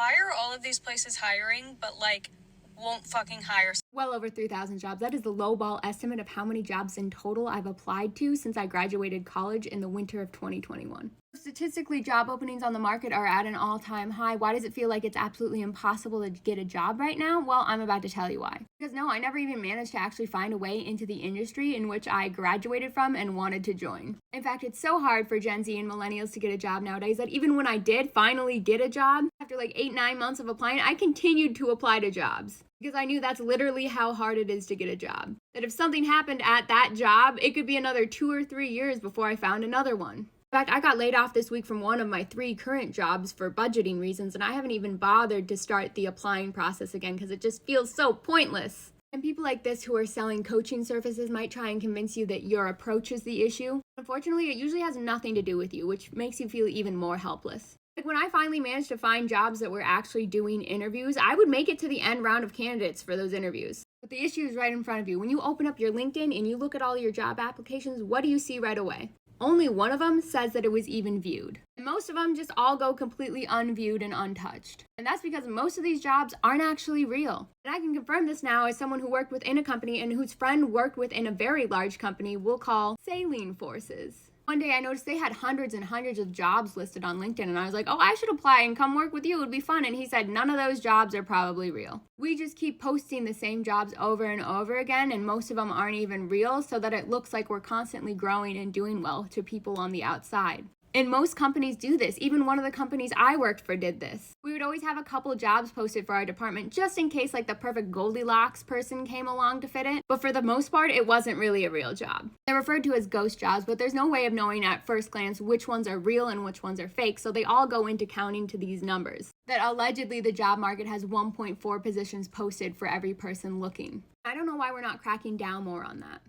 why are all of these places hiring, but like won't fucking hire? Well over 3,000 jobs. That is the lowball estimate of how many jobs in total I've applied to since I graduated college in the winter of 2021. Statistically, job openings on the market are at an all-time high. Why does it feel like it's absolutely impossible to get a job right now? Well, I'm about to tell you why. Because no, I never even managed to actually find a way into the industry in which I graduated from and wanted to join. In fact, it's so hard for Gen Z and millennials to get a job nowadays that even when I did finally get a job, after like 8-9 months of applying, I continued to apply to jobs. Because I knew that's literally how hard it is to get a job. That if something happened at that job, it could be another 2 or 3 years before I found another one. In fact, I got laid off this week from one of my 3 current jobs for budgeting reasons, and I haven't even bothered to start the applying process again because it just feels so pointless. And people like this who are selling coaching services might try and convince you that your approach is the issue. Unfortunately, it usually has nothing to do with you, which makes you feel even more helpless. Like when I finally managed to find jobs that were actually doing interviews, I would make it to the end round of candidates for those interviews. But the issue is right in front of you. When you open up your LinkedIn and you look at all your job applications, what do you see right away? Only one of them says that it was even viewed. And most of them just all go completely unviewed and untouched. And that's because most of these jobs aren't actually real. And I can confirm this now as someone who worked within a company and whose friend worked within a very large company we'll call saline forces. One day I noticed they had hundreds and hundreds of jobs listed on LinkedIn, and I was like, oh, I should apply and come work with you. It would be fun. And he said, none of those jobs are probably real. We just keep posting the same jobs over and over again, and most of them aren't even real, so that it looks like we're constantly growing and doing well to people on the outside. And most companies do this. Even one of the companies I worked for did this. We would always have a couple jobs posted for our department just in case like the perfect Goldilocks person came along to fit it. But for the most part, it wasn't really a real job. They're referred to as ghost jobs, but there's no way of knowing at first glance which ones are real and which ones are fake. So they all go into counting to these numbers. That allegedly the job market has 1.4 positions posted for every person looking. I don't know why we're not cracking down more on that.